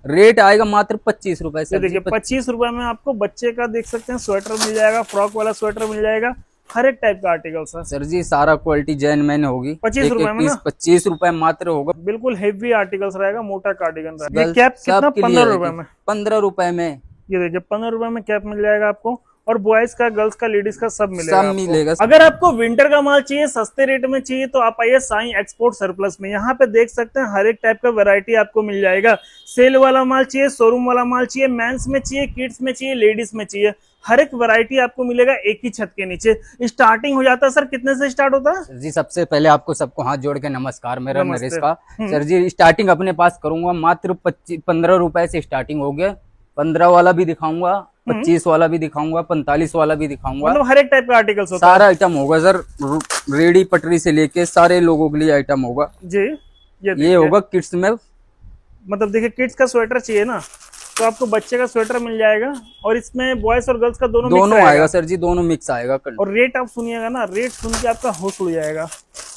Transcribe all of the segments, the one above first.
Rate आएगा मात्र 25 रुपए ये सर जी। देखिए 25 रुपए में आपको बच्चे का देख सकते हैं स्वेटर मिल जाएगा, फ्रॉक वाला स्वेटर मिल जाएगा, हर एक टाइप का आर्टिकल्स है। सर जी सारा क्वालिटी जैन मैन होगी। 25 एक रुपए एक में पीस ना 25 रुपए मात्र होगा। बिल्कुल हेवी आर्टिकल्स रहेगा, मोटा कार्डिगन रहेगा। ये गर्ल्स कैप कितना, सब के लिए 15 रुपए आएगी में। 15 रुपए में। ये देखिए 15 रुपए में कैप मिल जाएगा आपको, और बॉयज का, गर्ल्स का, लेडीज का सब सब मिलेगा आपको। मिलेगा। अगर आपको विंटर का माल चाहिए, सस्ते रेट में चाहिए, तो आप आइए साईं एक्सपोर्ट सरप्लस में। यहाँ पे देख सकते हैं हर एक टाइप का वैरायटी आपको मिल जाएगा। सेल वाला माल चाहिए, शोरूम वाला माल चाहिए, मेंस में चाहिए, किड्स में चाहिए, लेडीज में चाहिए, हर एक वैरायटी आपको मिलेगा एक ही छत के नीचे। स्टार्टिंग हो जाता है सर, कितने से स्टार्ट होता है? सर जी सबसे पहले आपको सबको हाथ जोड़ के नमस्कार, मेरा नरेश नमस्ते। का। सर जी स्टार्टिंग अपने पास करूंगा मात्र 15 रुपए से स्टार्टिंग हो गया। 15 वाला भी दिखाऊंगा, 25 वाला भी दिखाऊंगा, 45 वाला भी दिखाऊंगा। मतलब हर एक टाइप का आर्टिकल्स होता सारा आइटम होगा सर। रेडी पटरी से लेके सारे लोगों के लिए आइटम होगा। है जी। ये होगा किड्स में। मतलब देखिए किड्स का स्वेटर चाहिए ना, तो आपको बच्चे का स्वेटर मिल जाएगा, और इसमें बॉयज और गर्ल्स का दोनों मिक्स दोनों आएगा। आएगा सर जी, दोनों मिक्स आएगा। और रेट आप सुनिएगा ना, रेट सुन के आपका होश उड़ जाएगा,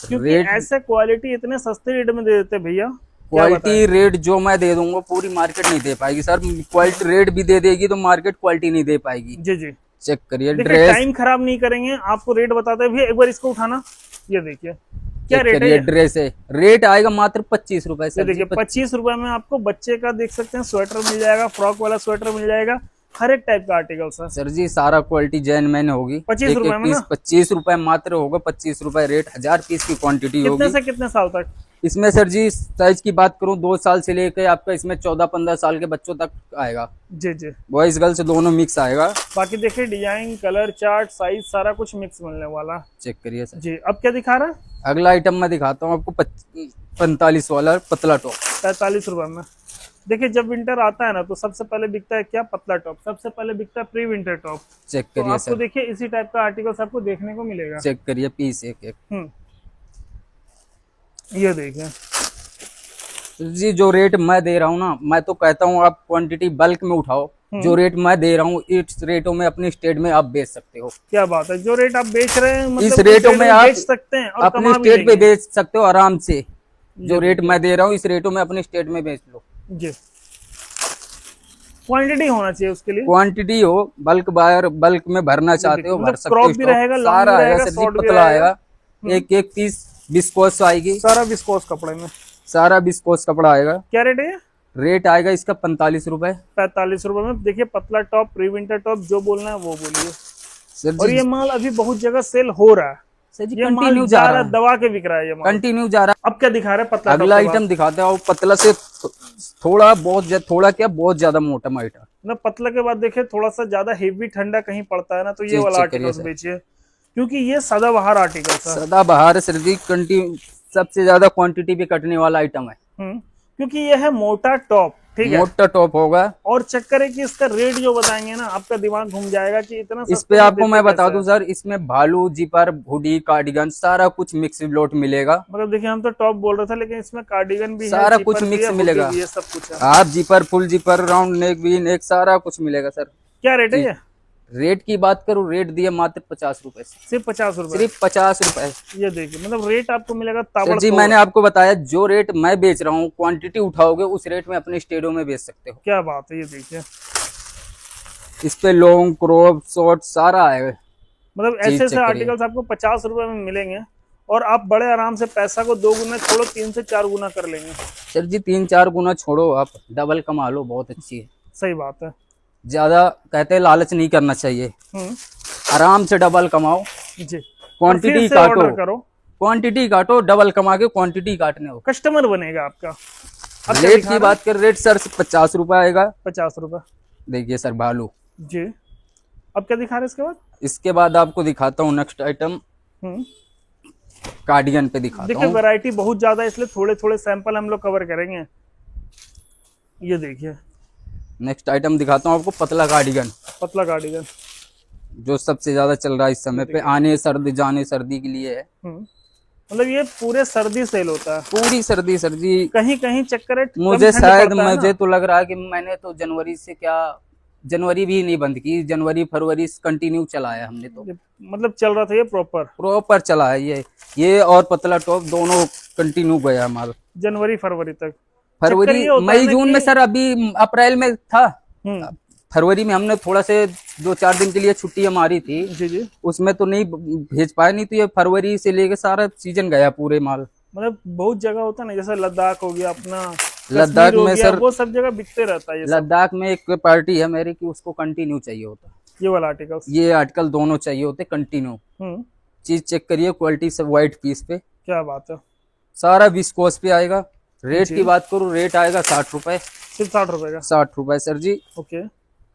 क्योंकि रेट ऐसे क्वालिटी इतने सस्ते रेट में दे देते हैं भैया, क्या बताएं। क्वालिटी रेट जो मैं दे दूंगा पूरी मार्केट नहीं दे पाएगी सर। क्वालिटी रेट भी दे देगी तो मार्केट क्वालिटी नहीं दे पाएगी। जी जी। चेक करिए देखिए ड्रेस। टाइम खराब नहीं करेंगे, आपको रेट बताते हैं भैया। एक बार इसको उठाना, ये देखिए क्या चेक रेट है करिए ये? ड्रेस है। रेट आएगा मात्र 25 रुपए ये सर जी। देखिए 25 रुपए में आपको बच्चे का देख सकते हैं स्वेटर मिल जाएगा, फ्रॉक वाला स्वेटर मिल जाएगा, हर एक टाइप का आर्टिकल्स है। सर जी सारा क्वालिटी जैन मैन होगी। 25 रुपए एक में पीस ना? 25 रुपए मात्र होगा। 25 रुपए रेट, 1000 पीस की क्वांटिटी कितने होगी। से कितने साल तक? इसमें सर जी साइज की बात करूं 2 साल से लेकर आपका इसमें 14-15 साल के बच्चों तक आएगा। जी जी। बॉयज गर्ल्स दोनों मिक्स आएगा। बाकी देखिए डिजाइन, कलर चार्ट, साइज सारा कुछ मिक्स मिलने वाला। चेक करिए सर। जी। अब क्या दिखा रहा है? अगला आइटम मैं दिखाता हूँ आपको 45 वाला पतला टॉप। 45 रुपए में। देखिए जब विंटर आता है ना, तो सबसे पहले बिकता है क्या? पतला टॉप। सबसे पहले बिकता है प्री विंटर टॉप। चेक तो करिए आपको सर। देखिए इसी टाइप का आर्टिकल्स आपको देखने को मिलेगा। चेक करिए पीस एक एक। ये देखिए जी जो रेट मैं दे रहा हूँ ना, मैं तो कहता हूँ आप क्वांटिटी बल्क में उठाओ। जो रेट मैं दे रहा हूँ इस रेटों में अपने स्टेट में आप बेच सकते हो। क्या बात है, जो रेट आप बेच रहे हैं मतलब इस उस रेटों रेट में आप बेच सकते हैं और अपने कमा भी स्टेट पे लेंगे। बेच सकते हो आराम से। जो रेट देखिए। मैं दे रहा हूँ इस रेटों में अपने स्टेट में बेच लो। जी। क्वांटिटी होना चाहिए उसके लिए। क्वांटिटी हो, बल्क बायर, बल्क में भरना चाहते हो भर मतलब सकते हो। क्रॉप भी स्टॉक रहेगा, लॉन्ग सारा भी आएगा रहेगा, सर जी, शॉर्ट भी पतला रहेगा। आएगा। एक एक पीस विस्कोस आएगी। सारा विस्कोस कपड़े में। सारा विस्कोस कपड़ा आएगा। क्या रेट है ये? रेट आएगा इसका 45 रुपए। 45 रुपए में। देखिए पतला टॉप, प्री विंटर टॉप, जो बोलना है वो बोलिए। सर और जी ये माल अभी बहुत जगह सेल हो रहा है। सर जी ये माल कंटिन्यू जा रहा है। दबा के बिक रहा है ये माल। कंटिन्यू जा रहा अब क्या दिखा रहे हैं पतला है। टॉप अगला के बाद? आइटम दिखाते हो पतला से थोड़ा बहुत थोड़ा क्या बहुत ज्यादा मोटा आइटम। मतलब पतला के बाद देखिए थोड़ा सा ज्यादा हेवी ठंडा कहीं पड़ता है ना, तो ये चेक वाला करिए आर्टिकल्स सर। बेचिए, क्योंकि ये सदाबहार आर्टिकल्स है। सदाबहार सर जी कंटिन्यू सबसे ज्यादा क्वांटिटी पे कटने वाला आइटम है। क्योंकि ये है मोटा टॉप, ठीक है। मोटा टॉप होगा। और चक्कर है कि इसका रेट जो बताएंगे ना, आपका दिमाग घूम जाएगा कि इतना इस सस्ता पे में आपको देते मैं बता कैसे दूं हैं। सर, इसमें भालू, जिपर, हुडी, कार्डिगन सारा कुछ मिक्स लोट मिलेगा। मतलब देखिए हम तो टॉप बोल रहे थे, लेकिन इसमें कार्डिगन भी है, सारा जिपर कुछ भी मिक्स है, मिलेगा। हुडी भी है, सब कुछ है। Half zipper, full zipper, round neck, V neck सारा कुछ मिलेगा सर। क्या रेट है जी। ये? रेट की बात करूं, रेट दिया मात्र 50 रुपए से। सिर्फ 50 रुपए। सिर्फ 50 रुपए। ये देखिए मतलब रेट आपको मिलेगा सर जी ताबड़तोड़। मैंने आपको बताया जो रेट मैं बेच रहा हूँ, क्वांटिटी उठाओगे उस रेट में अपने स्टेडियो में बेच सकते हो। क्या बात है, ये देखिए इस पे लॉन्ग, क्रॉप, शॉर्ट सारा आएगा। मतलब जी ऐसे ऐसे चेक करिए। आर्टिकल्स आपको 50 रुपए में मिलेंगे, और आप बड़े आराम से पैसा को 2 गुना छोड़ो, 3 से 4 गुना कर लेंगे। सर जी 3-4 गुना छोड़ो, आप डबल कमा लो, बहुत अच्छी है। सही बात है। ज्यादा कहते हैं लालच नहीं करना चाहिए, आराम से डबल कमाओ। जी। और फिर क्वांटिटी से काटो, ऑर्डर करो, क्वांटिटी काटो, डबल कमा के क्वांटिटी काटने हो। कस्टमर बनेगा आपका। अब क्या रेट दिखा की रहा है? बात कर, रेट सर 50 रुपए आएगा। 50 रुपए। देखिए सर भालू। जी। अब क्या दिखा रहे हैं इसके बाद? इसके बाद आपको दिखाता हूँ नेक्स्ट आइटम, हम्म कार्डिगन पे दिखाता देखिए हूँ। वैरायटी बहुत ज्यादा है, इसलिए थोड़े थोड़े सैंपल हम लोग कवर करेंगे। ये देखिए नेक्स्ट आइटम दिखाता हूँ आपको, पतला कार्डिगन, पतला कार्डिगन। जो सबसे ज्यादा चल रहा है इस समय पे, आने सर्दी जाने सर्दी के लिए है। मतलब ये पूरे सर्दी सेल होता है। पूरी सर्दी सर जी। कहीं कहीं चक्कर है, कम मुझे ठंड शायद पड़ता है मुझे ना। तो लग रहा है कि मैंने तो जनवरी से क्या, जनवरी भी नहीं बंद की, जनवरी फरवरी कंटिन्यू चलाया हमने तो। मतलब चल रहा था ये प्रॉपर चला है ये और पतला टॉप दोनों कंटिन्यू गया माल। जनवरी फरवरी तक। फरवरी ये होता है मई ना जून में कि- सर, अभी अप्रैल में था। हम्म, फरवरी में हमने थोड़ा से 2-4 दिन के लिए छुट्टी मारी थी, जी जी, उसमें तो नहीं भेज पाए, नहीं तो ये फरवरी से लेके सारा सीजन गया पूरे माल। मतलब बहुत जगह होता है ना, जैसे लद्दाख हो गया अपना, लद्दाख कश्मीर हो में गया, सर, वो सब जगह बिकते रहता है ये सब। लद्दाख में एक पार्टी है मेरी की उसको कंटिन्यू चाहिए होता, ये वाला आर्टिकल्स। ये आर्टिकल दोनों चाहिए होते कंटिन्यू। हम्म, चीज चेक करिए क्वालिटी से, व्हाइट पीस पे क्या बात है। सारा विस्कोस पे आएगा। रेट जी। की बात करूँ, रेट आएगा 60 रुपए। सिर्फ 60 रुपए का। 60 रुपए सर जी, ओके,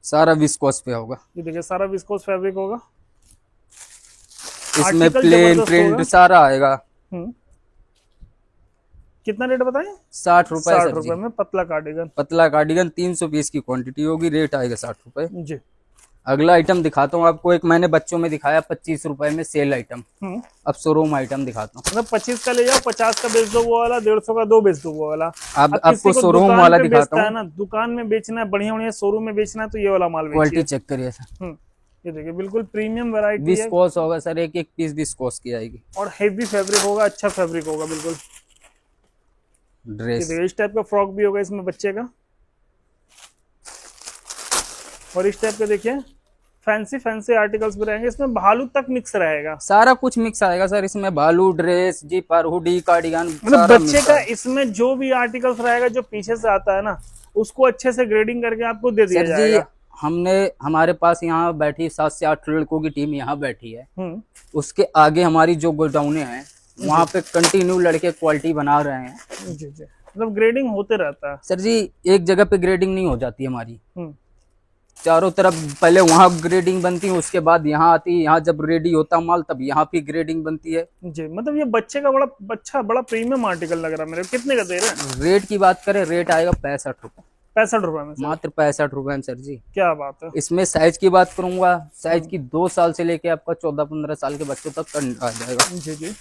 सारा विस्कोस पे होगा। ये देखिए सारा विस्कोस फैब्रिक होगा। इसमें आर्टिकल प्लेन जबरदस्त प्रिंट होगा। सारा आएगा। हम्म, कितना रेट बताएं? 60 रुपए 60 सर रुपए जी। में पतला कार्डिगन। पतला कार्डिगन 300 पीस की क्वांटिटी होगी, रेट आएगा 60 रुपए। जी। अगला आइटम दिखाता हूँ आपको, एक मैंने बच्चों में दिखाया 25 रुपए में सेल आइटम। हम्म, अब शोरूम आइटम दिखाता हूँ। मतलब 25 का ले जाओ, 50 का बेच दो वो वाला, 150 का दो बेच दो वो वाला। अब किसी आपको को शोरूम दुकान वाला पे दिखाता बेचना है हूँ, ना, दुकान में बेचना है, बढ़िया बढ़िया शोरूम में बेचना है, तो ये वाला माल क्वालिटी बेचिए। चेक करिए सर। ये देखिए बिल्कुल प्रीमियम वैरायटी है विस्कोस होगा सर, एक एक पीस विस्कोस की आएगी। और हेवी फैब्रिक होगा, अच्छा फैब्रिक होगा बिल्कुल। ये ड्रेस देखिए इस टाइप का फ्रॉक भी होगा इसमें बच्चे का, और इस टाइप का देखिए फैंसी फैंसी आर्टिकल्स भी रहेंगे इसमें, भालू तक मिक्स रहेगा। सारा कुछ मिक्स आएगा सर इसमें, भालू, ड्रेस, जीपर, हुडी, कार्डिगन, मतलब सारा बच्चे मिक्स का आएगा। इसमें जो भी आर्टिकल्स रहेगा जो पीछे से आता है ना, उसको अच्छे से ग्रेडिंग करके आपको दे दिया सर जी, जाएगा। हमारे पास यहाँ बैठी 7 से 8 लड़कों की टीम यहाँ बैठी है। हम्म, उसके आगे हमारी जो गोडाउने हैं वहाँ पे कंटिन्यू लड़के क्वालिटी बना रहे हैं। जी जी, मतलब ग्रेडिंग होते रहता है। सर जी, एक जगह पे ग्रेडिंग नहीं हो जाती हमारी, हम्म, चारों तरफ पहले वहाँ ग्रेडिंग बनती है, उसके बाद यहाँ आती है, यहाँ जब रेडी होता माल तब यहाँ पे ग्रेडिंग बनती है। जी, मतलब ये बच्चे का बड़ा अच्छा बड़ा प्रीमियम आर्टिकल लग रहा है मेरे को। कितने का दे रहे हैं? रेट की बात करें, रेट आएगा 65 रुपए, 65 रुपए में से? मात्र 65 रुपए में सर जी। क्या बात है। इसमें साइज की बात करूंगा, साइज की 2 साल से लेके आपका 14-15 साल के बच्चों तक आ जाएगा। जी जी,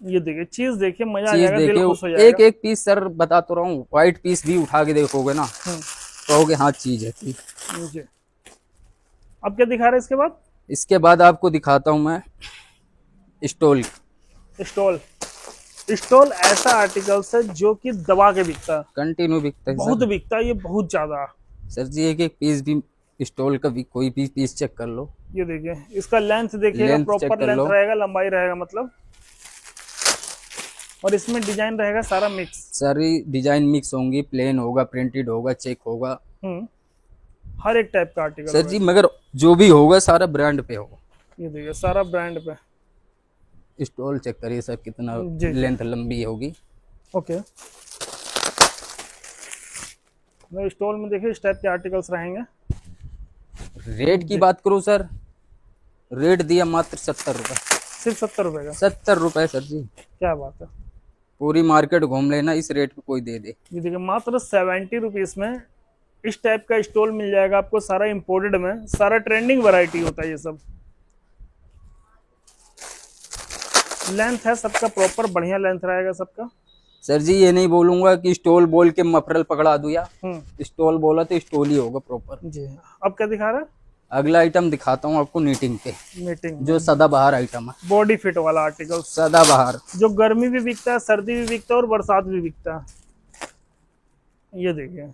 ये देखिए चीज देखिए, मजा आ चीज जाएगा, दिल खुश हो देखिए, जाएगा। एक एक पीस सर बता तो रहा हूँ, व्हाइट पीस भी उठा के देखोगे ना हम्म, कहोगे हाँ चीज है ठीक। जी। अब क्या दिखा रहे हैं इसके बाद? इसके बाद आपको दिखाता हूँ मैं स्टोल। स्टॉल। स्टॉल ऐसा आर्टिकल है जो कि दबा के बिकता है, कंटिन्यू बिकता है बहुत सर। बिकता है ये, बहुत ज्यादा। सर जी, एक एक पीस भी स्टोल का भी कोई भी पीस चेक कर लो। ये देखिए इसका लेंथ देखिएगा, Length check प्रॉपर कर लेंथ लो। रहेगा, लंबाई रहेगा मतलब। और इसमें डिजाइन रहेगा सारा मिक्स। सारी डिजाइन मिक्स होंगी, प्लेन होगा, प्रिंटेड होगा, चेक होगा। हम्म, हर एक टाइप का आर्टिकल सर जी, मगर जो भी होगा सारा ब्रांड पे होगा। ये देखिए सारा ब्रांड पे। स्टॉल चेक करिए सर, कितना जी। लेंथ लंबी होगी। ओके, स्टॉल में देखिए इस टाइप के आर्टिकल्स रहेंगे। रेट की बात करूं सर, रेट दिया मात्र 70 रुपए। सिर्फ 70 रुपए का? 70 रुपए सर जी, क्या बात है। पूरी मार्केट घूम लेना, इस रेट पे कोई दे दे। ये देखिए मात्र 70 रुपीज में इस टाइप का स्टॉल मिल जाएगा आपको, सारा इंपोर्टेड में, सारा ट्रेंडिंग वैरायटी होता है ये सब। लेंथ है सबका प्रॉपर, बढ़िया लेंथ रहेगा सबका। सर जी, ये नहीं बोलूंगा कि स्टॉल बोल के मफरल पकड़ा दूया, हम्म, स्टॉल बोला तो स्टॉल ही होगा प्रॉपर। जी। अब क्या दिखा रहा है? अगला आइटम दिखाता हूँ आपको नीटिंग पे, मीटिंग जो सदाबहार आइटम है। बॉडी फिट वाला आर्टिकल, सदाबहार जो गर्मी भी बिकता है, सर्दी भी बिकता है और बरसात भी बिकता है। ये देखिए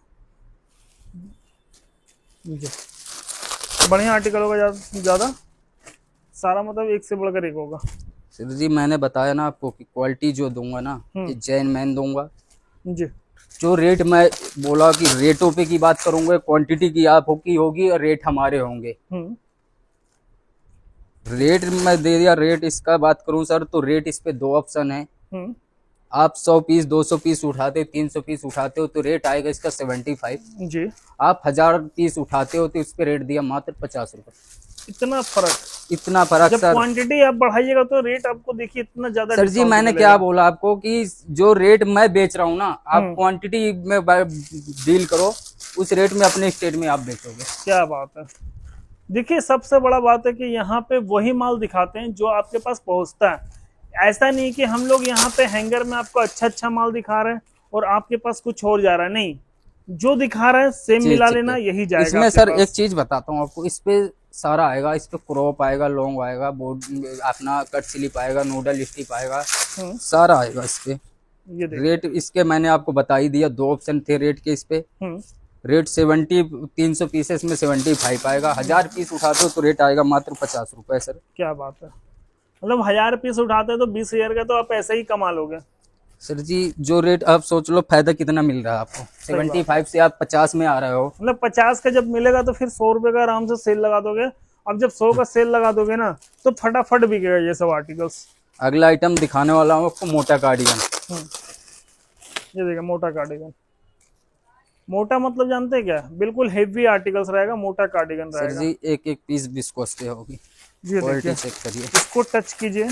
जी, बढ़िया आर्टिकल होगा, ज्यादा सारा मतलब एक से बढ़कर एक होगा। सर जी, मैंने बताया ना आपको कि क्वालिटी जो दूंगा ना, ये जैन मैन दूंगा। जी, जो रेट मैं बोला कि रेटों पे की बात करूंगा, क्वांटिटी की आपकी होगी और रेट हमारे होंगे। हम्म, रेट मैं दे दिया। रेट इसका बात करूं सर, तो रेट इस पे 2 ऑप्शन है। हम्म, आप 100 पीस 200 पीस उठाते हो, 300 पीस उठाते हो तो रेट आएगा इसका 75। जी। आप 1000 पीस उठाते हो तो इस पे रेट दिया मात्र 50 रुपए। इतना फर्क? इतना फर्क जब सर। क्वांटिटी आप बढ़ाइएगा तो रेट आपको देखिए इतना ज्यादा सर जी, discount मैंने मिलेगा। क्या बोला आपको कि जो रेट मैं बेच रहा हूँ ना, आप क्वांटिटी में डील करो, उस रेट में अपने स्टेट में आप बेचोगे। क्या बात है। देखिए सबसे बड़ा बात है कि यहाँ पे वही माल दिखाते हैं जो आपके पास पहुंचता है। ऐसा नहीं कि हम लोग यहाँ पे हैंगर में आपको अच्छा अच्छा माल दिखा रहे हैं और आपके पास कुछ और जा रहा है, नहीं, जो दिखा रहे हैं सेम मिला लेना, यही जाएगा इसमें आपके सर पास। एक चीज बताता हूँ आपको, इस पे सारा आएगा। इस पे क्रॉप आएगा, लॉन्ग आएगा, बोर्ड अपना कट स्लिप आएगा, नूडल स्टिप आएगा, सारा आएगा इस पे। ये देखिए। रेट इसके मैंने आपको बता ही दिया, 2 ऑप्शन थे रेट के इस पे। रेट 70, 300 पीसेस में 75 आएगा। 1000 पीस उठाते हो तो रेट आएगा मात्र 50 रुपए सर। क्या बात है, मतलब 1000 पीस उठाते हैं तो 20,000 का तो आप ऐसे ही कमा लोगे। सर जी जो रेट आप सोच लो फायदा कितना मिल रहा है आपको। बात 75 से आप 50 में आ रहे हो। मतलब 50 का जब मिलेगा तो फिर 100 रुपए का आराम से सेल लगा दोगे। अब जब 100 का सेल लगा दोगे ना तो फटाफट बिकेगा ये सब आर्टिकल्स। अगला आइटम दिखाने वाला हूँ आपको, मोटा कार्डिगन। ये देखिए मोटा कार्डिगन। मोटा मतलब जानते हैं क्या, बिल्कुल हेवी आर्टिकल्स रहेगा, मोटा कार्डिगन सर रहेगा। जी एक एक पीस विस्कोस पे होगी। ये क्वालिटी देखिए, चेक करिए इसको टच कीजिए,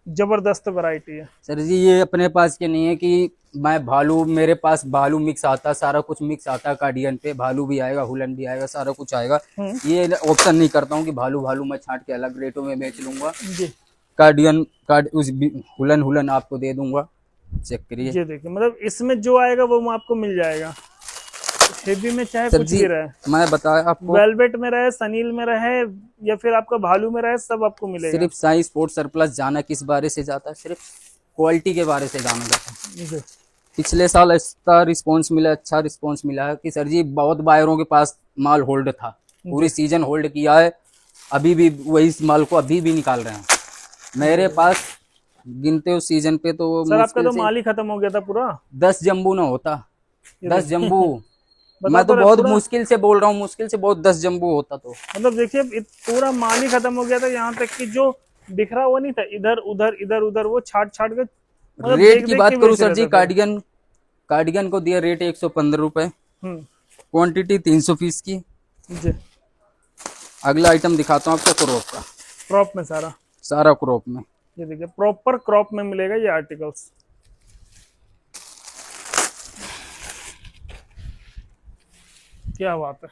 जबरदस्त वैरायटी है। सर जी। ये अपने पास के नहीं है कि मैं भालू, मेरे पास भालू मिक्स आता, सारा कुछ मिक्स आता है कार्डिगन पे। भालू भी आएगा, हुलन भी आएगा, सारा कुछ आएगा। ये ऑप्शन नहीं करता हूँ कि भालू भालू मैं छांट के अलग रेटों में बेच लूंगा। जी कार्डियन कार्ड उस हुलन हुलन आपको दे दूंगा। चेक करिए ये देखिए, मतलब इसमें जो आएगा वो आपको मिल जाएगा। हेवी में चाहे सर कुछ जी। भी रहे, मैं बताया आपको, वेलवेट में रहे, सनील में रहे, या फिर आपका भालू में रहे, सब आपको मिलेगा। सिर्फ साई स्पोर्ट सरप्लस जाना किस बारे से जाता है, सिर्फ क्वालिटी के बारे से जाना जाता है। जी पिछले साल अच्छा रिस्पांस मिला, अच्छा रिस्पांस मिला है कि सर जी बहुत बायरों के पास माल होल्ड था, पूरी सीजन होल्ड किया है। अभी भी वही माल को अभी भी निकाल रहे हैं मेरे पास। गिनते हो सीजन पे तो सर आपका मुश्किल तो से माल ही खत्म हो गया था पूरा। 10 जम्बू ना होता, 10 जम्बू। बता मैं तो रहे बहुत पूरा, मुश्किल से बोल रहा हूँ, मुश्किल से बहुत 10 जम्बू होता तो। मतलब देखिए पूरा माल ही खत्म हो गया था। यहाँ तक कि जो बिखरा हुआ नहीं था, इधर उधर इधर उधर, वो छाट छाट के, मतलब रेट देख की देख बात के करूँ बेच सर रहे जी, थे फिर। कार्डिगन कार्डिगन को दिया रेट 115 रुपए, क्वांटिटी 300 पीस की। जी अगला आइटम दिखाता हूँ आपको क्रॉप का, क्रॉप में सारा। सारा क्रॉप में। ये देखिए प्रॉपर क्रॉप में मिलेगा ये आर्टिकल्स। क्या बात है।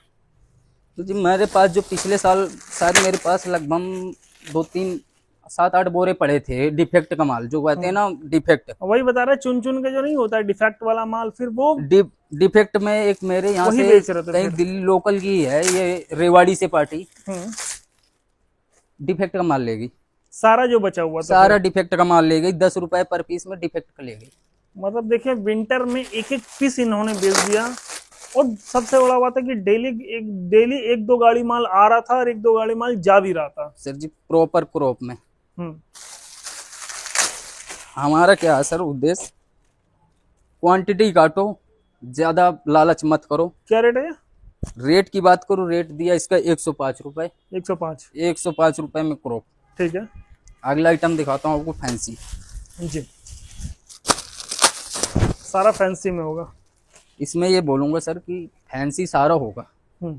तो जी मेरे पास जो पिछले साल शायद मेरे पास लगभग 2-3-7-8 बोरे पड़े थे डिफेक्ट का माल, जो कहते हैं ना डिफेक्ट। वही बता रहे, चुन चुन के जो नहीं होता है डिफेक्ट वाला माल, फिर वो डिफेक्ट में एक मेरे यहाँ वही से बेच रहे थे कहीं फिर। दिल्ली लोकल की है, ये रेवाड़ी से पार्टी हम्म, डिफेक्ट का माल लेगी। सारा जो बचा हुआ था सारा डिफेक्ट का माल ले गई, 10 रुपए पर पीस में डिफेक्ट का ले गई। मतलब देखिए विंटर में एक एक पीस इन्होंने बेच दिया। और सबसे बड़ा बात है कि डेली एक दो गाड़ी माल आ रहा था और एक दो गाड़ी माल जा भी रहा था। सर जी प्रॉपर क्रॉप में हम्म, हमारा क्या है सर उद्देश्य, क्वांटिटी काटो, ज्यादा लालच मत करो। क्या रेट है? रेट की बात करूँ, रेट दिया इसका 105 रुपए, 105। 105 रुपए में क्रॉप। ठीक है अगला आइटम दिखाता हूँ आपको, फैंसी। जी, सारा फैंसी में होगा। इसमें ये बोलूंगा सर कि फैंसी सारा होगा। हम्म,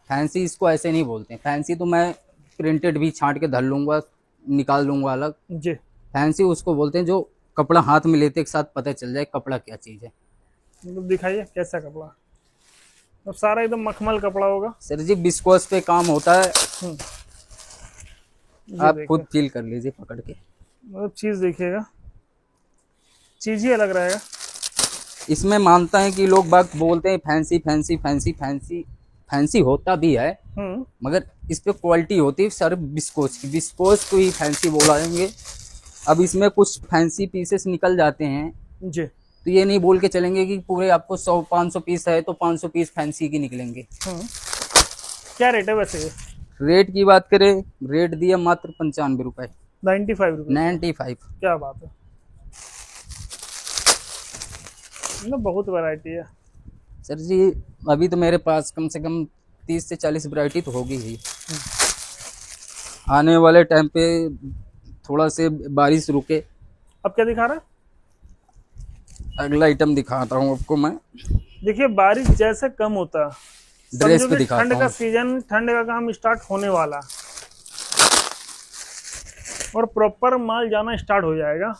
फैंसी इसको ऐसे नहीं बोलते हैं। फैंसी तो मैं प्रिंटेड भी छांट के धर लूंगा, निकाल लूंगा अलग। जी फैंसी उसको बोलते हैं जो कपड़ा हाथ में लेते एक साथ पता चल जाए कपड़ा क्या चीज है। मतलब दिखाइए कैसा कपड़ा। अब सारा एकदम मखमल कपड़ा होगा। सर जी विस्कोस पे काम होता है, ये आप देखिए, खुद फील कर लीजिए पकड़ के। मतलब चीज देखिएगा, चीज ही अलग रहेगा। इसमें मानता है कि लोग बाग बोलते हैं fancy fancy fancy fancy, fancy होता भी है मगर इस पे क्वालिटी होती है सर विस्कोस की। विस्कोस को ही फैंसी बोलाएंगे। अब इसमें कुछ फैंसी पीसेस निकल जाते हैं जी। तो ये नहीं बोल के चलेंगे कि पूरे आपको 100-500 पीस है तो 500 पीस फैंसी की निकलेंगे। क्या रेट है वैसे ये? रेट की बात करें, रेट दिया मात्र 95 रुपए, 95 रुपये। 95। क्या बात है, मतलब बहुत वैरायटी है। सर जी अभी तो मेरे पास कम से कम 30 से 40 वैरायटी तो होगी ही। आने वाले टाइम पे थोड़ा से बारिश रुके। अब क्या दिखा रहा है? अगला आइटम दिखाता हूँ आपको मैं। देखिए बारिश जैसे कम होता, ड्रेस समझो पे कि दिखाता ठंड का हूँ। सीजन, ठंड का काम स्टार्ट होने वाला और प्रॉपर माल जाना स्टार्ट हो जाएगा।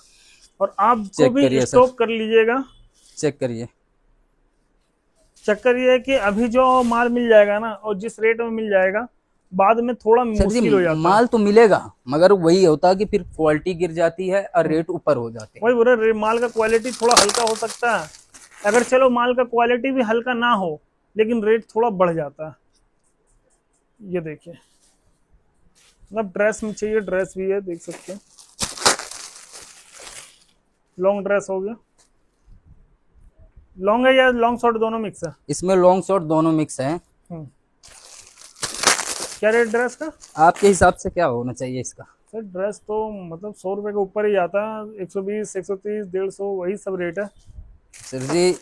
और आपको चेक भी करिए सर, स्टॉक कर लीजिएगा। चेक करिए। चक्कर ये है कि अभी जो माल मिल जाएगा ना, और जिस रेट में मिल जाएगा, बाद में थोड़ा सर जी मुश्किल हो जाता है। माल तो मिलेगा मगर वही होता है कि फिर क्वालिटी गिर जाती है और रेट ऊपर हो जाते हैं। वही बोल रहे, माल का क्वालिटी थोड़ा हल्का हो सकता है। अगर चलो माल का क्वालिटी भी हल्का ना हो लेकिन रेट थोड़ा बढ़ जाता है। ये देखिए, मतलब ड्रेस में चाहिए, ड्रेस भी है, देख सकते हैं। लॉन्ग ड्रेस हो गया, लॉन्ग है या लॉन्ग शॉर्ट दोनों मिक्स है? इसमें लॉन्ग शॉर्ट दोनों मिक्स हैं। क्या रेट ड्रेस का? आपके हिसाब से क्या होना चाहिए इसका? सर ड्रेस तो मतलब 100 रुपए के ऊपर ही आता है, 120, 130, 150 वही सब रेट है। सर जी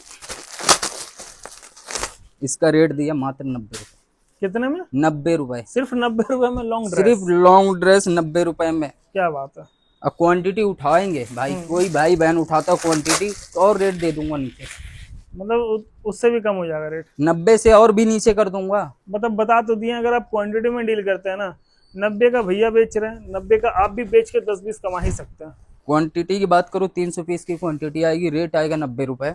इसका रेट दिया मात्र 90 रुपए। कितने में? 90 रुपए, सिर्फ 90 रुपए में लॉन्ग ड्रेस? सिर्फ लॉन्ग ड्रेस 90 रुपए में। क्या बात है। अब क्वांटिटी उठाएंगे भाई, कोई भाई बहन उठाता क्वांटिटी तो और रेट दे दूंगा नीचे, मतलब उससे भी कम हो जाएगा रेट? 90 से और भी नीचे कर दूंगा। मतलब बता तो दिए, अगर आप क्वांटिटी में डील करते हैं ना, 90 का भैया बेच रहे हैं, 90 का आप भी बेच के 10-20 कमा ही सकते हैं। क्वांटिटी की बात करूँ 300 पीस की क्वांटिटी आएगी, रेट आएगा 90 रुपए।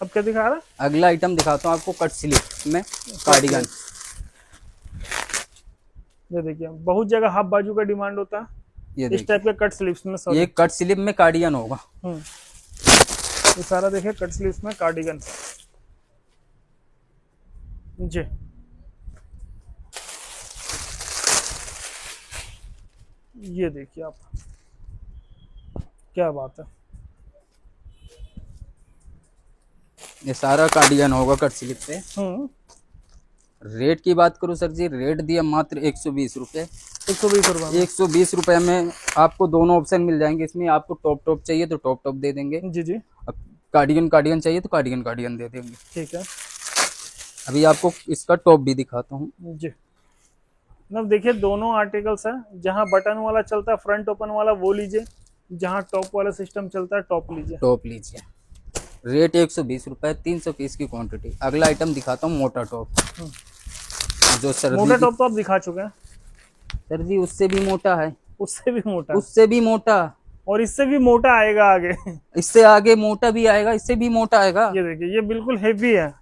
अब क्या दिखा रहा है? अगला आइटम दिखाता हूँ आपको, कट स्लीव में कार्डिगन। ये देखिए बहुत जगह हाफ बाजू का डिमांड होता है, ये इस टाइप के कट स्लीव्स में। ये कट स्लीव में कार्डिगन होगा। ये सारा देखिए कट स्लीव्स में कार्डिगन जी। ये देखिए आप, क्या बात है। ये सारा कार्डिगन होगा कट स्लीव पे। रेट की बात करूँ सर जी, रेट दिया मात्र 120 रुपये। 120 रुपये? 120 रुपये में आपको दोनों ऑप्शन मिल जाएंगे। इसमें आपको टॉप चाहिए तो टॉप दे देंगे जी जी। अब कार्डिगन चाहिए तो कार्डिगन दे देंगे। ठीक है। अभी आपको इसका टॉप भी दिखाता हूँ जी। मतलब देखिए दोनों आर्टिकल्स है, जहाँ बटन वाला चलता है फ्रंट ओपन वाला वो लीजिए, जहाँ टॉप वाला सिस्टम चलता है टॉप लीजिए। टॉप लीजिए। रेट 120 रुपये, 300 पीस की क्वांटिटी। अगला आइटम दिखाता हूँ मोटा टॉप, जो सर्दी। मोटा टॉप तो आप दिखा चुके हैं सर जी, उससे भी मोटा है, उससे भी मोटा, उससे भी मोटा, और इससे भी मोटा आएगा आगे। इससे आगे मोटा भी आएगा, इससे भी मोटा आएगा। ये देखिए ये बिल्कुल हेवी है,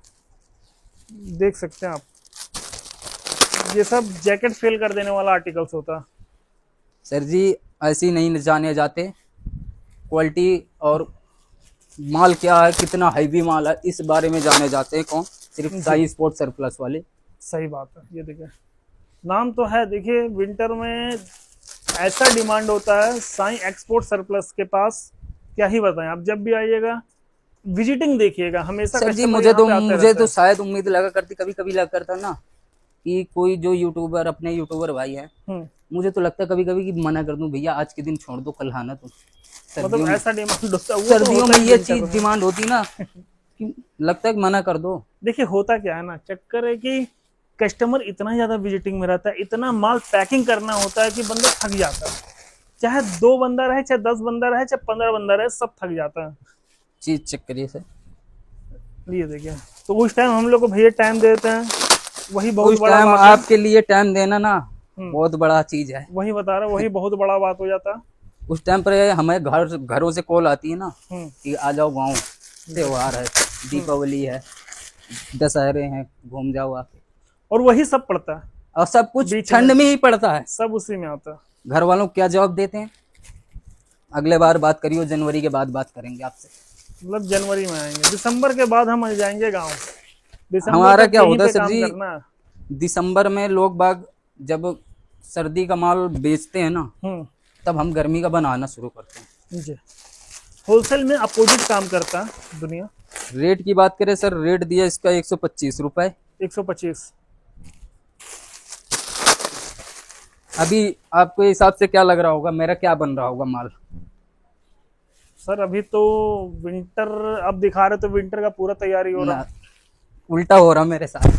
देख सकते हैं आप। ये सब जैकेट फेल कर देने वाला आर्टिकल्स होता है। सर जी ऐसे ही नहीं जाने जाते, क्वालिटी और माल क्या है, कितना हैवी माल है, इस बारे में जाने जाते हैं कौन? सिर्फ साई स्पोर्ट सरप्लस वाले। सही बात है। ये देखिए नाम तो है, देखिए विंटर में ऐसा डिमांड होता है साई एक्सपोर्ट सरप्लस के पास, क्या ही बताएं। आप जब भी आइएगा विजिटिंग देखिएगा हमेशा। सर जी मुझे तो शायद उम्मीद लगा करती, कभी कभी लगा करता ना कि कोई जो यूट्यूबर, अपने यूट्यूबर भाई है, मुझे तो लगता है कभी कभी कि मना कर दूं, भैया आज के दिन छोड़ दो, कल आना तुम। मतलब ऐसा डिमांड होता है, सर्दियों में ये चीज डिमांड होती ना कि लगता है कि मना कर दो। देखिए होता क्या है ना, चक्कर है कि कस्टमर इतना ज्यादा विजिटिंग में रहता है, इतना माल पैकिंग करना होता है कि बंदा थक जाता है। चाहे 2 बंदा रहे, चाहे 10 बंदा रहे, चाहे 15 बंदा रहे, सब थक जाता है। चीज चेक करिए सर। ये देखिए, तो उस टाइम हम लोग को भैया टाइम देते हैं, वही बहुत बड़ा टाइम बात है। आपके लिए टाइम देना ना बहुत बड़ा चीज है। वही बता रहा, वही बहुत बड़ा बात हो जाता है। उस टाइम पर हमें घरों से कॉल आती है ना कि आ जाओ, गाँव त्योहार है, दीपावली है, दशहरे हैं, घूम जाओ आके। और वही सब पड़ता है, और सब कुछ ठंड में ही पड़ता है, सब उसी में आता है। घर वालों को क्या जवाब देते हैं? अगले बार बात करियो, जनवरी के बाद बात करेंगे आपसे। मतलब जनवरी में आएंगे, दिसंबर के बाद हम आ जाएंगे गाँव। हमारा क्या होता है सर जी, दिसंबर में लोग बाग जब सर्दी का माल बेचते हैं ना, तब हम गर्मी का बनाना शुरू करते हैं। जी। होलसेल में अपोजिट काम करता है दुनिया। रेट की बात करें सर, रेट दिया इसका 125 रुपए। 125। अभी आपके हिसाब से क्या लग रहा होगा, मेरा क्या बन रहा होगा माल? सर अभी तो विंटर अब दिखा रहे, तो विंटर का पूरा तैयारी हो रहा। उल्टा हो रहा मेरे साथ।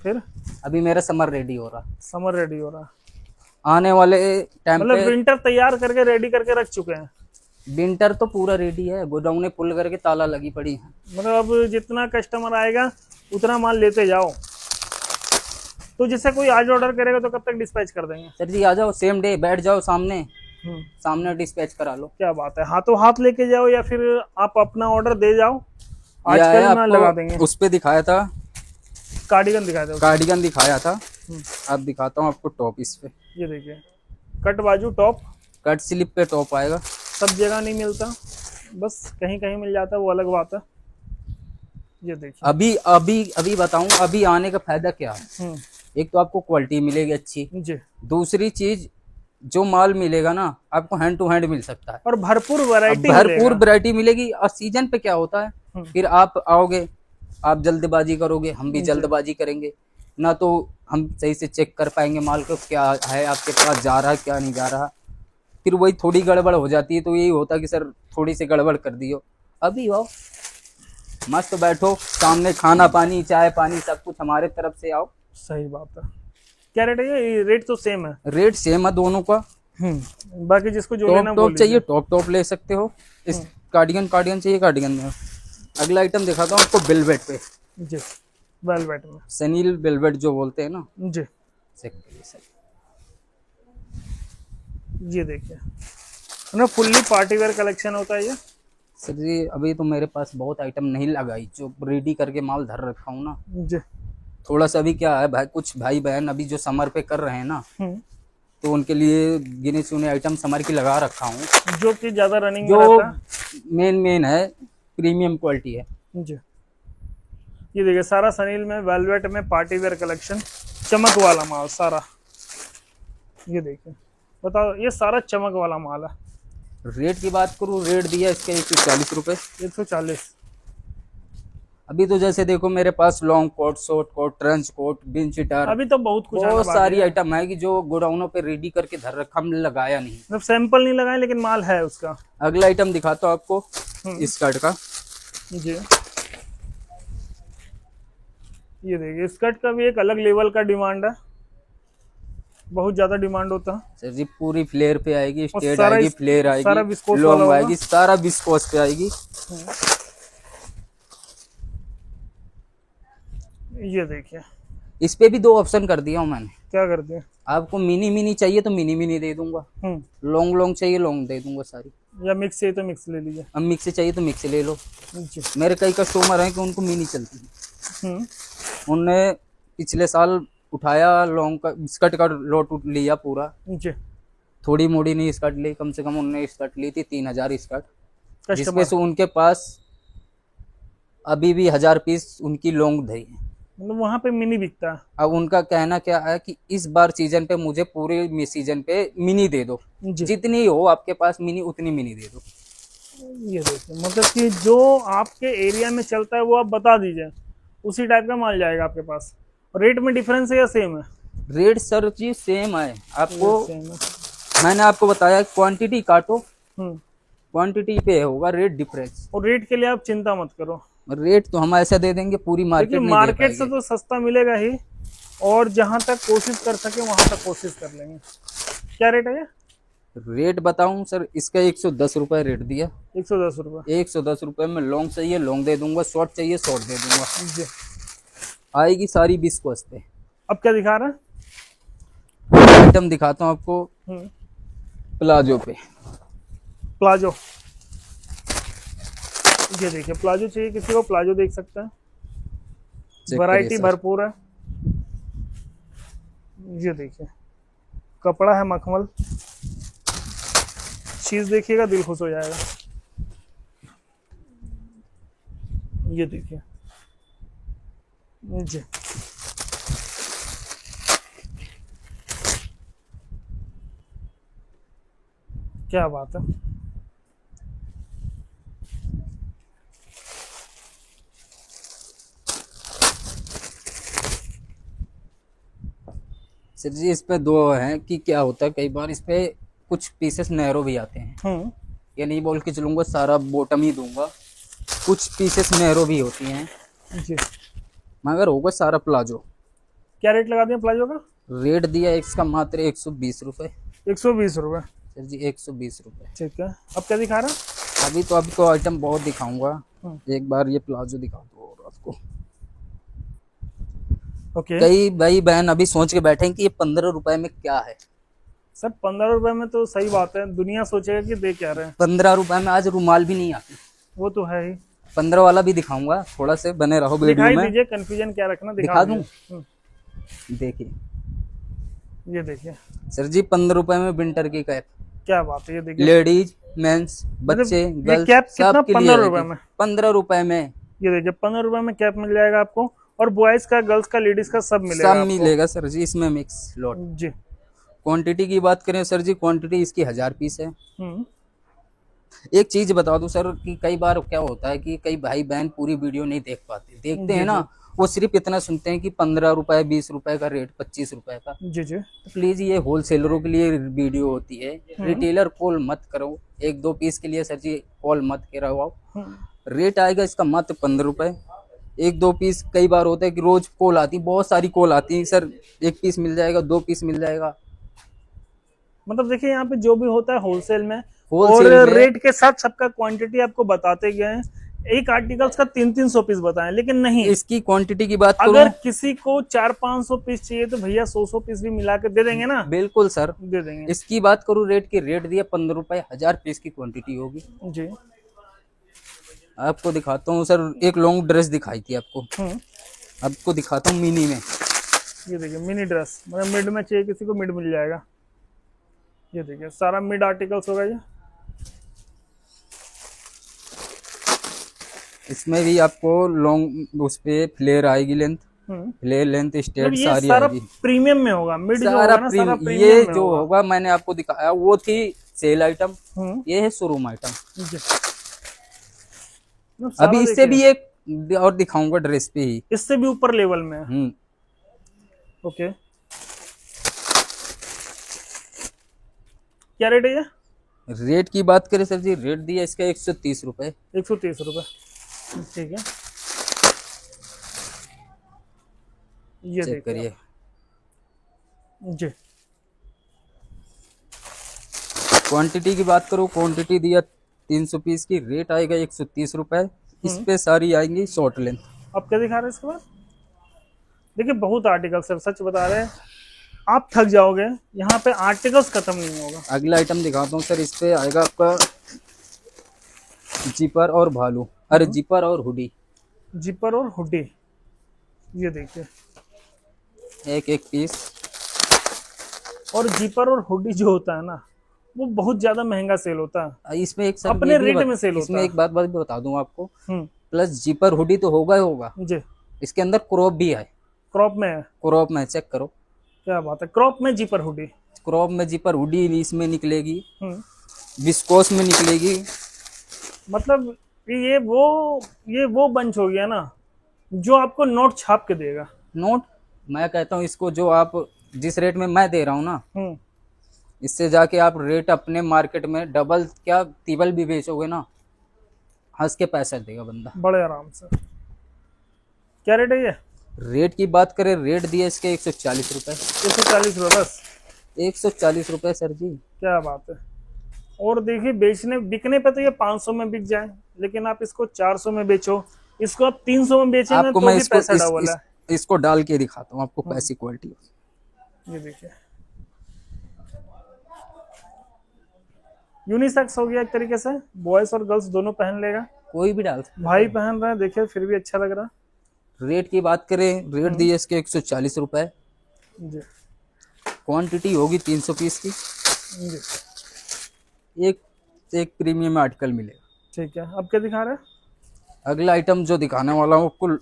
फिर अभी मेरा समर रेडी हो रहा। समर रेडी हो रहा, आने वाले टाइम मतलब विंटर तैयार करके रेडी करके रख चुके हैं। विंटर तो पूरा रेडी है, गोडाउन पुल करके ताला लगी पड़ी है। मतलब अब जितना कस्टमर आएगा उतना माल लेते जाओ। तो जैसे कोई आज ऑर्डर करेगा तो कब तक डिस्पैच कर देंगे? सर जी आ जाओ, सेम डे बैठ जाओ सामने, सामने डिस्पैच करा लो। क्या बात है, हाथों हाथ लेके जाओ या फिर आप अपना ऑर्डर दे जाओ, आजकल में लगा देंगे। उस पे दिखाया था कार्डिगन दिखाया था, कार्डिगन दिखाया था। अब दिखाता हूँ आपको टॉप। इस पे ये देखिए कट बाजू टॉप, कट स्लिप पे टॉप आएगा। सब जगह नहीं मिलता, बस कहीं कहीं मिल जाता है, वो अलग बात है। ये देखिए अभी अभी अभी बताऊं, अभी आने का फायदा क्या है? एक तो आपको क्वालिटी मिलेगी अच्छी जी, दूसरी चीज जो माल मिलेगा ना आपको हैंड टू हैंड मिल सकता है, और भरपूर वैरायटी भरपूर वैरायटी मिलेगी। और सीजन पे क्या होता है, फिर आप आओगे, आप जल्दबाजी करोगे, हम भी जल्दबाजी करेंगे ना, तो हम सही से चेक कर पाएंगे माल को क्या है आपके पास, जा रहा है क्या नहीं जा रहा, फिर वही थोड़ी गड़बड़ हो जाती है। तो यही होता है कि सर थोड़ी सी गड़बड़ कर दियो। अभी आओ मस्त बैठो, सामने खाना पानी चाय पानी सब कुछ हमारे तरफ से आओ। सही बात है। क्या रेट है ये? रेट तो सेम है। रेट सेम है दोनों का। बाकी जिसको जो लेना टॉप टॉप चाहिए टॉप ले सकते हो। इस कार्डिगन चाहिए कार्डिगन में। अगला आइटम दिखाता हूँ आपको वेलवेट पे जी, वेलवेट में सनील वेलवेट जो बोलते हैं ना जी। सर ये देखिए ना, फुल्ली पार्टी वेयर कलेक्शन होता है ये। सर जी अभी तो मेरे पास बहुत आइटम नहीं लगाई, जो रेडी करके माल धर रखा हूँ ना जी। थोड़ा सा अभी क्या है भाई, कुछ भाई बहन अभी जो समर पे कर रहे हैं ना, तो उनके लिए गिने चुने आइटम समर की लगा रखा हूँ, जो कि ज्यादा रनिंग में जो रहता है। मेन है, प्रीमियम क्वालिटी है जी। ये देखिए सारा सनील में वेलवेट में पार्टी वेयर कलेक्शन, चमक वाला माल सारा। ये देखिए बताओ, ये सारा चमक वाला माल है। रेट की बात करूँ, रेट दिया इसके 140 रुपये। 140। अभी तो जैसे देखो मेरे पास long coat, short coat, trench coat, बिन चिटर, अभी तो बहुत कुछ बहुत सारी आइटम है कि जो गोडाउनों पे रेडी करके धर रखा, हमने लगाया नहीं, मतलब सैंपल नहीं लगाए लेकिन माल है उसका। अगला आइटम दिखाता हूँ आपको स्कर्ट का। जी। ये देखिए स्कर्ट का भी एक अलग लेवल का डिमांड है, बहुत ज्यादा डिमांड होता है। सर जी पूरी फ्लेयर पे आएगी, स्ट्रेट सारा आएगी, फ्लेयर सारा आएगी, विस्कोस लॉन्ग वाला आएगी, सारा विस्कोस पे आएगी। ये देखिए इस पे भी दो ऑप्शन कर दिया हूँ मैंने। क्या कर दिया? आपको मिनी चाहिए तो मिनी दे दूंगा, लॉन्ग चाहिए लॉन्ग दे दूंगा सारी, या मिक्स चाहिए तो मिक्स ले लीजिए। अब मिक्स चाहिए तो मिक्स ले लो। जी। मेरे कई कस्टमर हैं कि उनको मिनी चलती है, उनने पिछले साल उठाया लॉन्ग का स्कर्ट का लॉट लिया पूरा जी। थोड़ी मोड़ी नहीं स्कर्ट ली, कम से कम उनने स्कर्ट ली थी 3000 स्कर्ट, जिसमें कस्टमर से उनके पास अभी भी 1000 पीस उनकी लॉन्ग धई है। मतलब वहाँ पे मिनी बिकता है। अब उनका कहना क्या है कि इस बार सीजन पे मुझे पूरे सीजन पे मिनी दे दो, जी। जितनी हो आपके पास मिनी उतनी मिनी दे दो। ये देखिए मतलब कि जो आपके एरिया में चलता है वो आप बता दीजिए, उसी टाइप का माल जाएगा आपके पास। रेट में डिफरेंस है या सेम है? रेट सर जी सेम है आपको, सेम है। मैंने आपको बताया क्वांटिटी काटो, क्वांटिटी पे होगा रेट डिफरेंस। और रेट के लिए आप चिंता मत करो, रेट तो हम ऐसा दे देंगे पूरी मार्केट नहीं दे मार्केट से पाएंगे। तो सस्ता मिलेगा ही, और जहां तक कोशिश कर सके वहां तक कोशिश कर लेंगे। क्या रेट है ये? रेट बताऊं सर, इसका 110 रुपए रेट दिया। 110 रुपये। 110 रुपए में लॉन्ग चाहिए लॉन्ग दे दूंगा, शॉर्ट चाहिए शॉर्ट दे दूंगा, जी। आएगी सारी विस्कोस पे। अब क्या दिखा रहा है? आइटम दिखाता हूँ आपको प्लाजो पे। प्लाजो। ये देखिए प्लाजो चाहिए किसी को, प्लाजो देख सकते हैं, वैरायटी भरपूर है। ये देखिए कपड़ा है मखमल, चीज देखिएगा दिल खुश हो जाएगा। ये देखिए जी। क्या बात है। सर जी इस पे दो हैं कि क्या होता है, कई बार इस पे कुछ पीसेस नैरो भी आते हैं, ये नहीं बोल के चलूंगा सारा बॉटम ही दूंगा, कुछ पीसेस नैरो भी होती हैं जी। मगर होगा सारा प्लाजो। क्या रेट लगा दिया प्लाजो का? रेट दिया इसका मात्र 120 रुपए। 120 रुपये। सर जी 120 रुपए। ठीक है। अब क्या दिखा रहा है? अभी तो आइटम बहुत दिखाऊंगा, एक बार ये प्लाजो दिखा दो और आपको। ओके। कई भाई बहन अभी सोच के बैठे कि ये 15 रुपए में क्या है। सर 15 रुपए में तो सही बात है, दुनिया सोचेगा कि दे क्या रहे हैं। 15 रुपए में आज रुमाल भी नहीं आती। वो तो है ही। 15 वाला भी दिखाऊंगा, थोड़ा से बने रहो वीडियो दिखाई में। दीजिए, कंफ्यूजन क्या रखना, दिखा दूं? हम्म, देखिए ये देखिए सर जी 15 रुपए में विंटर की कैप, क्या बात है। ये देखिए लेडीज मेंस बच्चे ये गर्ल्स कैप कितना? सब के 15 लिए रुपए में। 15 रुपए में। ये देखिए 15 रुपए में कैप मिल जाएगा आपको, और बॉयज का गर्ल्स का लेडीज का सब मिलेगा सब आपको। मिलेगा सर जी इसमें मिक्स लॉट। जी। क्वांटिटी की बात करें सर जी, क्वांटिटी इसकी 1000 पीस है। एक चीज बता दूं सर कि कई बार क्या होता है कि कई भाई बहन पूरी वीडियो नहीं देख पाते, देखते जी हैं ना, जी वो सिर्फ इतना सुनते हैं कि 15 रुपए 20 रुपए का रेट, 25 रुपए का। जी जी। तो प्लीज ये होलसेलरों के लिए वीडियो होती है, रिटेलर कॉल मत करो, 1-2 पीस के लिए सर जी कॉल मत करो आप। रेट आएगा इसका मात्र 15 रुपए, 1-2 पीस। कई बार होता है कि रोज कॉल आती है, बहुत सारी कॉल आती है सर, 1 पीस मिल जाएगा, 2 पीस मिल जाएगा। मतलब देखिए यहाँ पे जो भी होता है होलसेल में, होलसेल और में रेट के साथ सबका क्वांटिटी आपको बताते गए हैं। एक आर्टिकल्स का 300-300 पीस बताएं, लेकिन नहीं, इसकी क्वांटिटी की बात अगर करूं, किसी को 400-500 पीस चाहिए तो भैया 100 पीस भी मिला के दे देंगे ना, बिल्कुल सर। दे देंगे। इसकी बात करूं रेट की, रेट दिया 15 रुपए, 1000 पीस की क्वांटिटी होगी। जी। आपको दिखाता हूँ सर, एक लॉन्ग ड्रेस दिखाई थी आपको, आपको दिखाता हूँ मिनी में। ये देखिए मिनी ड्रेस, मतलब मिड में चाहिए किसी को, मिड मिल जाएगा। ये देखिए सारा मिड आर्टिकल्स होगा ये। इसमें भी आपको लॉन्ग उस पे फ्लेयर आएगी, लेंथ, फ्लेयर लेंथ मतलब स्टेट ये सारी सारा आएगी। प्रीमियम में होगा, मिड जो सारा होगा ना सारा प्रीमियम ये में जो होगा मैंने आपको दिखाया वो थी सेल आइटम, ये है शोरूम आइटम। जी। मतलब सारा अभी इससे देखिए, भी एक और दिखाऊंगा ड्रेस पे ही। इससे भी ऊपर लेवल में है। ओके, क्या रेट है ये? रेट की बात करें सर जी, रेट दिया इसका 130 रुपए। 130 रुपए, ठीक है। ये चेक देखिए करिए। जी। क्वांटिटी की बात करो, क्वांटिटी दिया 300 पीस की, रेट आएगा 130 रुपए। इस पे सारी आएंगी शॉर्ट लेंथ। अब क्या दिखा रहे हैं इसके बाद? देखिए बहुत आर्टिकल सर, सच बता रहे हैं, आप थक जाओगे, यहाँ पे आर्टिकल्स खत्म नहीं होगा। अगला आइटम दिखाता हूँ सर, इस पे आएगा आपका जिपर और भालू, अरे जिपर और हुडी, जिपर और हुडी। ये देखिए, एक पीस। और जिपर और हुडी जो होता है ना, वो बहुत ज्यादा महंगा सेल होता है, इसमें एक सर अपने रेट में सेल होता इसमें है। एक बात बता दूं आपको, प्लस जिपर हुडी तो होगा ही होगा, जी। इसके अंदर क्रॉप भी है। क्रॉप में है? क्रॉप में चेक करो, क्या बात है, क्रॉप में जिपर हुडी। क्रॉप में जिपर हुडी इसमें निकलेगी, विस्कोस में निकलेगी। मतलब ये वो बंच हो गया ना जो आपको नोट छाप के देगा। नोट, मैं कहता हूँ इसको, जो आप जिस रेट में मैं दे रहा हूँ ना, इससे जाके आप रेट अपने मार्केट में डबल क्या तिबल भी बेचोगे ना, हंस के पैसा देगा बंदा बड़े आराम से। क्या रेट है ये? रेट की बात करें, रेट दिया इसके 140 रुपए। 140 रुपए बस? 140 रुपए सर जी। क्या बात है। और देखिए बिकने पे तो ये 500 में बिक जाए, लेकिन आप इसको 400 में बेचो, इसको आप 300 में बेचेंगे आपको तो मैं भी इसको पैसा डबल है। इसको डाल के दिखाता हूँ आपको कैसी क्वालिटी। ये देखिए यूनिसेक्स हो गया एक तरीके से, बॉयज और गर्ल्स दोनों पहन लेगा, कोई भी डाल सकता भाई पहन रहे हैं, देखिए फिर भी अच्छा लग रहा है। रेट की बात करें, रेट दिए इसके 140 रुपए। जी। क्वांटिटी होगी 300 पीस की। जी। एक प्रीमियम आर्टिकल मिलेगा। ठीक है, अब क्या दिखा रहे हैं? अगला आइटम जो दिखाने वाला हूँ, कुल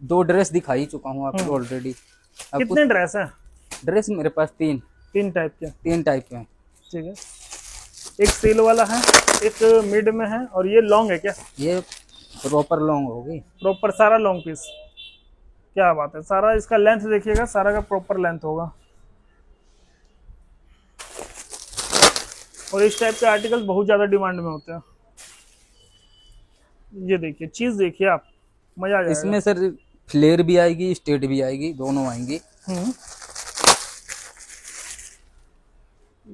2 ड्रेस दिखाई चुका हूँ आपको ऑलरेडी। कितने ड्रेस हैं? ड्रेस मेरे पास 3 टाइप के? 3 टाइप के हैं। ठीक है, एक सेल वाला है, एक मिड में है, और ये लॉन्ग है क्या? ये प्रॉपर लॉन्ग होगी, प्रॉपर सारा लॉन्ग पीस। क्या बात है, सारा इसका लेंथ देखिएगा, सारा का प्रॉपर लेंथ होगा। और इस टाइप के आर्टिकल बहुत ज्यादा डिमांड में होते हैं। ये देखिए चीज देखिए आप, मजा आ जाएगा। इसमें सर फ्लेयर भी आएगी, स्टेट भी आएगी, दोनों आएंगी।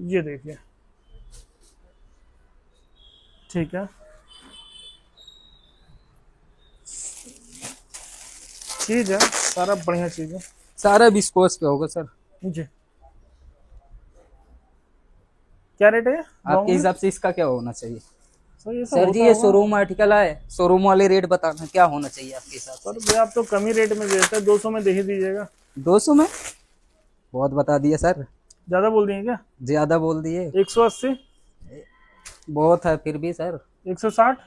ये देखिए, ठीक है, चीज है, सारा बढ़िया चीज है, सारा विस्कोस पे होगा सर। जी। क्या रेट है आपके हिसाब से इसका क्या होना चाहिए सर? सर जी ये शोरूम आर्टिकल है, शोरूम वाले रेट बताना क्या होना चाहिए आपके हिसाब से। सर आप तो कम ही रेट में देते हैं, 200 में दे ही दीजिएगा। 200 में बहुत बता दिया सर, ज्यादा बोल दिए क्या? ज्यादा बोल दिए। 180? बहुत है फिर भी सर। 160?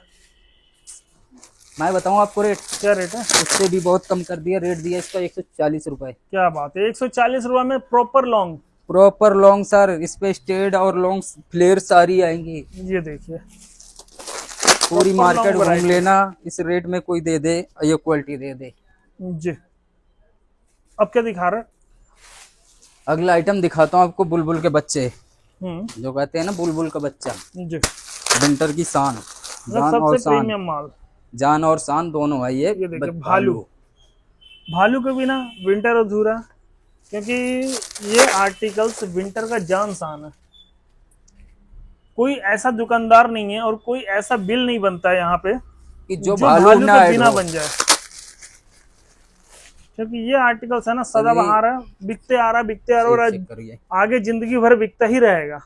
मैं बताऊं आपको रेट, क्या रेट है? उससे भी बहुत कम कर दिया, रेट दिया इसका 140 रुपए। क्या बात है, 140 रुपए में proper long? Proper long sir, इस पे स्टेड और लॉन्ग फ्लेयर सारी आएंगी। ये देखिए पूरी proper मार्केट long घूम variety। लेना, इस रेट में कोई दे दे ये क्वालिटी दे दे। जी अब क्या दिखा रहा है? अगला आइटम दिखाता हूँ आपको, बुलबुल के बच्चे, हम्म। जो कहते हैं ना बुलबुल का बच्चा, जी विंटर की शान, जान और सबसे शान, प्रीमियम माल। जान और शान दोनों है ये देखिए भालू। भालू के बिना विंटर अधूरा, क्योंकि ये आर्टिकल्स विंटर का जान शान है। कोई ऐसा दुकानदार नहीं है और कोई ऐसा बिल नहीं बनता है यहाँ पे कि जो जो भालू भालू ना के ऐड बिना हो। बन जाए, क्योंकि ये आर्टिकल्स है ना सदाबहार है, बिकते आ रहा और चेक करिए, आगे जिंदगी भर बिकता ही रहेगा।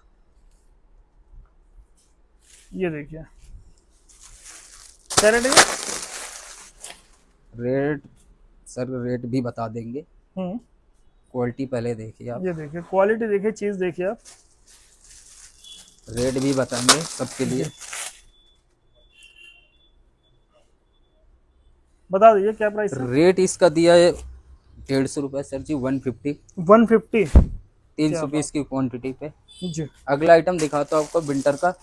ये देखिए क्या रेट है? रेट सर रेट भी बता देंगे, क्वालिटी पहले देखिए आप, ये देखिए क्वालिटी देखिए, चीज देखिए आप, रेट भी बताएंगे सबके लिए। बता दीजिए क्या प्राइस है? रेट इसका दिया है 150 रुपये सर जी, 150, 150। 300 पीस की क्वांटिटी पे। जी अगला आइटम दिखाता हूँ आपको विंटर का,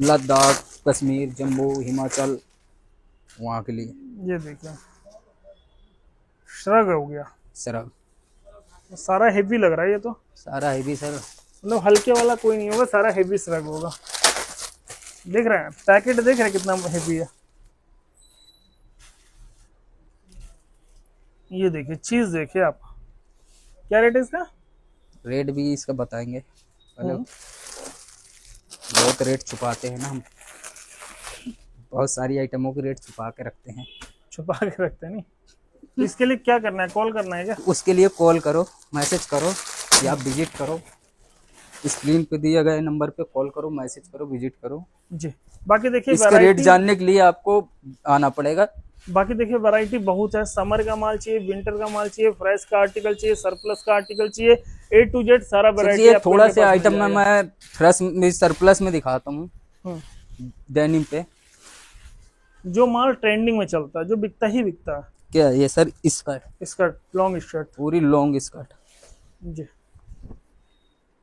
लद्दाख, कश्मीर, जम्मू, हिमाचल, वहाँ के लिए। ये देखिए श्रग हो गया, सर सारा हेवी लग रहा है ये तो, सारा हैवी सर, मतलब हल्के वाला कोई नहीं होगा, सारा हेवी श्रग होगा। देख रहे हैं पैकेट, देख रहे हैं कितना हेवी है। ये देखिए चीज देखिए आप, क्या रेट है इसका? रेट भी इसका बताएंगे पहले, बहुत रेट छुपाते हैं ना हम, बहुत सारी आइटमों के रेट छुपा के रखते हैं। छुपा के रखते हैं नहीं, तो इसके लिए क्या करना है, कॉल करना है क्या? उसके लिए कॉल करो, मैसेज करो या विजिट करो, स्क्रीन पे दिए गए नंबर पे कॉल करो, मैसेज करो, विजिट करो। जी बाकी देखिए इसका रेट वैरायटी, जानने के लिए आपको आना पड़ेगा। बाकी देखिए वैरायटी बहुत है। समर का माल चाहिए, विंटर का माल चाहिए, फ्रेश का आर्टिकल चाहिए, सरप्लस का आर्टिकल चाहिए, A to Z सारा सर वैरायटी जी ये आपको थोड़ा इनके से पास मिल आइटम में जाएगा। मैं फ्रेश में सरप्लस में दिखाता हूँ, हम्म। डेनिम पे। जो माल ट्रेंडिंग में चलता है, जो बिकता ही बिकता है। क्या ये sir skirt, skirt, long skirt. पूरी लॉन्ग स्कर्ट जी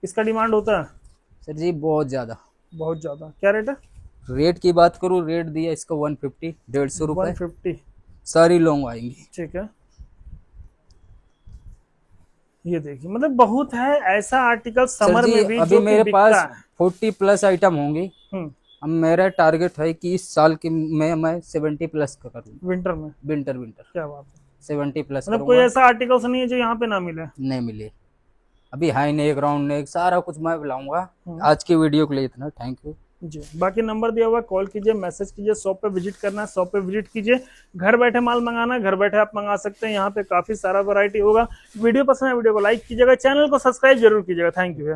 इसका डिमांड होता है सर जी बहुत ज्यादा। बहुत ज्यादा। क्या रेट है? रेट की बात करूँ, रेट दिया इसका 150, 150 रुपये, 150। सारी लॉन्ग आएंगी। ठीक है ये देखिए, मतलब बहुत है ऐसा आर्टिकल समर सर जी में भी अभी जो कि मेरे बिकता पास है। 40 प्लस आइटम होंगी। हम्म। अब मेरा टारगेट है कि इस साल की मैं 70 प्लस का करूँ, विंटर में। विंटर क्या बात है, 70 प्लस मतलब कोई ऐसा आर्टिकल्स नहीं है जो यहाँ पे ना मिले। नहीं मिले। अभी हाई नेक, राउंड नेक, सारा कुछ मैं बुलाऊंगा। आज की वीडियो के लिए इतना, थैंक यू जी। बाकी नंबर दिया हुआ, कॉल कीजिए, मैसेज कीजिए, शॉप पे विजिट करना है, शॉप पे विजिट कीजिए। घर बैठे माल मंगाना है, घर बैठे आप मंगा सकते हैं। यहाँ पे काफी सारा वैरायटी होगा। वीडियो पसंद है वीडियो को लाइक कीजिएगा, चैनल को सब्सक्राइब जरूर कीजिएगा। Thank you.